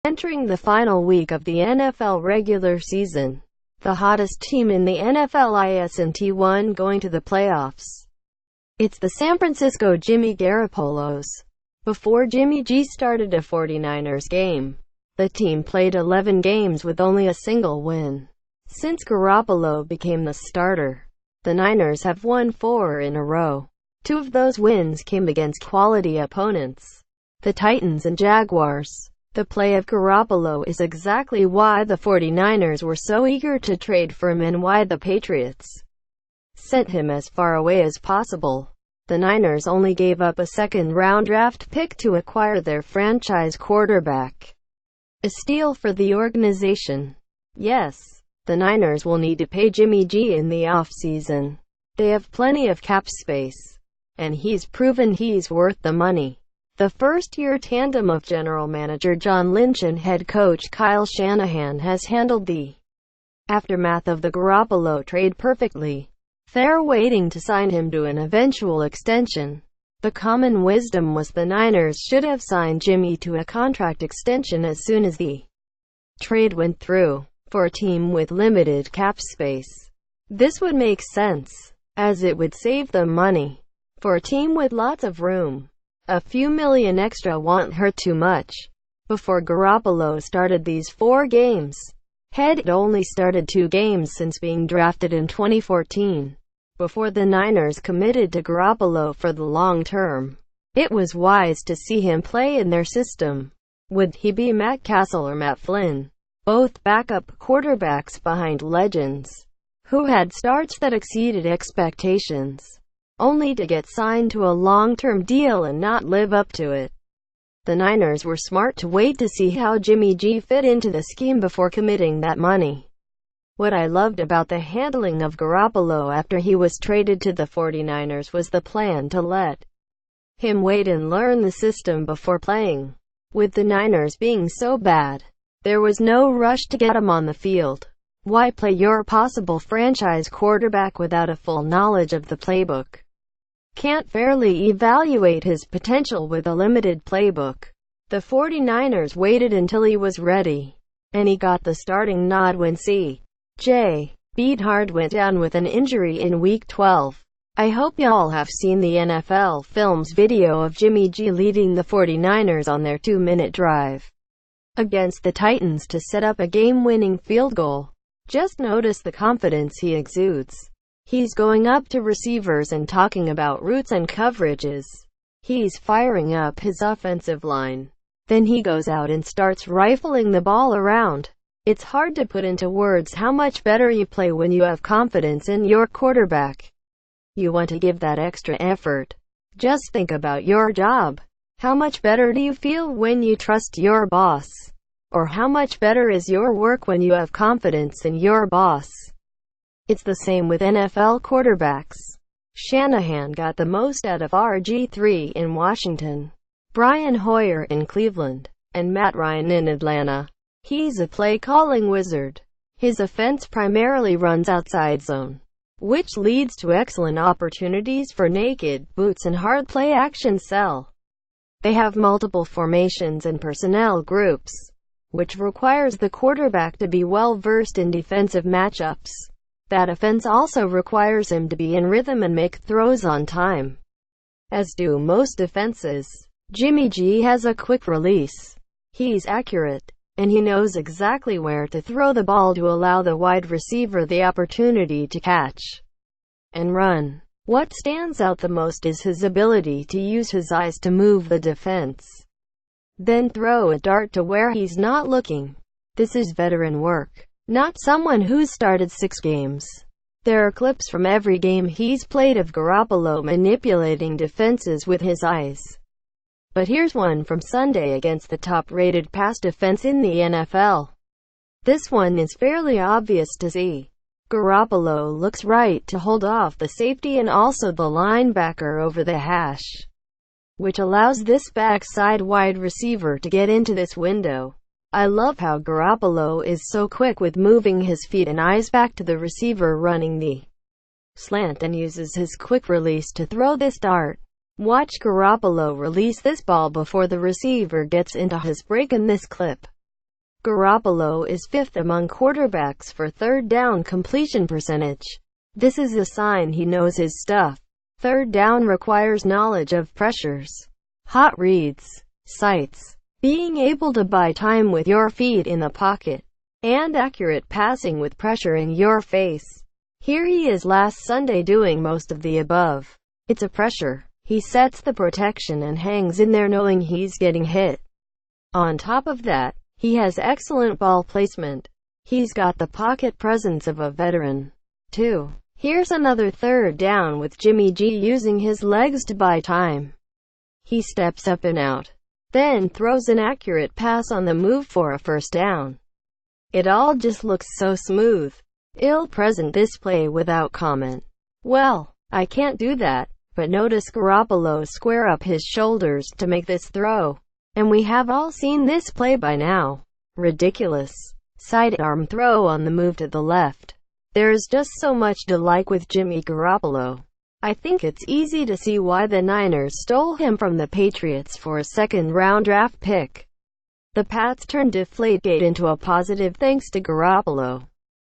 Entering the final week of the NFL regular season, the hottest team in the NFL isn't one going to the playoffs. It's the San Francisco Jimmy Garoppolos. Before Jimmy G started a 49ers game, the team played 11 games with only a single win. Since Garoppolo became the starter, the Niners have won 4 in a row. 2 of those wins came against quality opponents, the Titans and Jaguars. The play of Garoppolo is exactly why the 49ers were so eager to trade for him and why the Patriots sent him as far away as possible. The Niners only gave up a second-round draft pick to acquire their franchise quarterback, a steal for the organization. Yes, the Niners will need to pay Jimmy G in the offseason. They have plenty of cap space, and he's proven he's worth the money. The first-year tandem of general manager John Lynch and head coach Kyle Shanahan has handled the aftermath of the Garoppolo trade perfectly. They're waiting to sign him to an eventual extension. The common wisdom was the Niners should have signed Jimmy to a contract extension as soon as the trade went through. For a team with limited cap space, this would make sense, as it would save them money. For a team with lots of room, a few million extra won't hurt too much. Before Garoppolo started these 4 games, had only started 2 games since being drafted in 2014. Before the Niners committed to Garoppolo for the long term, it was wise to see him play in their system. Would he be Matt Castle or Matt Flynn? Both backup quarterbacks behind legends, who had starts that exceeded expectations, only to get signed to a long-term deal and not live up to it. The Niners were smart to wait to see how Jimmy G fit into the scheme before committing that money. What I loved about the handling of Garoppolo after he was traded to the 49ers was the plan to let him wait and learn the system before playing. With the Niners being so bad, there was no rush to get him on the field. Why play your possible franchise quarterback without a full knowledge of the playbook? Can't fairly evaluate his potential with a limited playbook. The 49ers waited until he was ready, and he got the starting nod when C.J. Beathard went down with an injury in Week 12. I hope y'all have seen the NFL Films video of Jimmy G leading the 49ers on their 2-minute drive against the Titans to set up a game-winning field goal. Just notice the confidence he exudes. He's going up to receivers and talking about routes and coverages. He's firing up his offensive line. Then he goes out and starts rifling the ball around. It's hard to put into words how much better you play when you have confidence in your quarterback. You want to give that extra effort. Just think about your job. How much better do you feel when you trust your boss? Or how much better is your work when you have confidence in your boss? It's the same with NFL quarterbacks. Shanahan got the most out of RG3 in Washington, Brian Hoyer in Cleveland, and Matt Ryan in Atlanta. He's a play-calling wizard. His offense primarily runs outside zone, which leads to excellent opportunities for naked boots and hard play-action sell. They have multiple formations and personnel groups, which requires the quarterback to be well-versed in defensive matchups. That offense also requires him to be in rhythm and make throws on time, as do most defenses. Jimmy G has a quick release. He's accurate, and he knows exactly where to throw the ball to allow the wide receiver the opportunity to catch and run. What stands out the most is his ability to use his eyes to move the defense, then throw a dart to where he's not looking. This is veteran work, not someone who's started 6 games. There are clips from every game he's played of Garoppolo manipulating defenses with his eyes. But here's one from Sunday against the top-rated pass defense in the NFL. This one is fairly obvious to see. Garoppolo looks right to hold off the safety and also the linebacker over the hash, which allows this backside wide receiver to get into this window. I love how Garoppolo is so quick with moving his feet and eyes back to the receiver running the slant and uses his quick release to throw this dart. Watch Garoppolo release this ball before the receiver gets into his break in this clip. Garoppolo is 5th among quarterbacks for third down completion percentage. This is a sign he knows his stuff. Third down requires knowledge of pressures, hot reads, sights, being able to buy time with your feet in the pocket, and accurate passing with pressure in your face. Here he is last Sunday doing most of the above. It's a pressure. He sets the protection and hangs in there knowing he's getting hit. On top of that, he has excellent ball placement. He's got the pocket presence of a veteran, too. Here's another third down with Jimmy G using his legs to buy time. He steps up and out, then throws an accurate pass on the move for a first down. It all just looks so smooth. I'll present this play without comment. Well, I can't do that. But notice Garoppolo square up his shoulders to make this throw. And we have all seen this play by now. Ridiculous. Sidearm throw on the move to the left. There's just so much to like with Jimmy Garoppolo. I think it's easy to see why the Niners stole him from the Patriots for a second-round draft pick. The Pats turned Deflategate into a positive thanks to Garoppolo.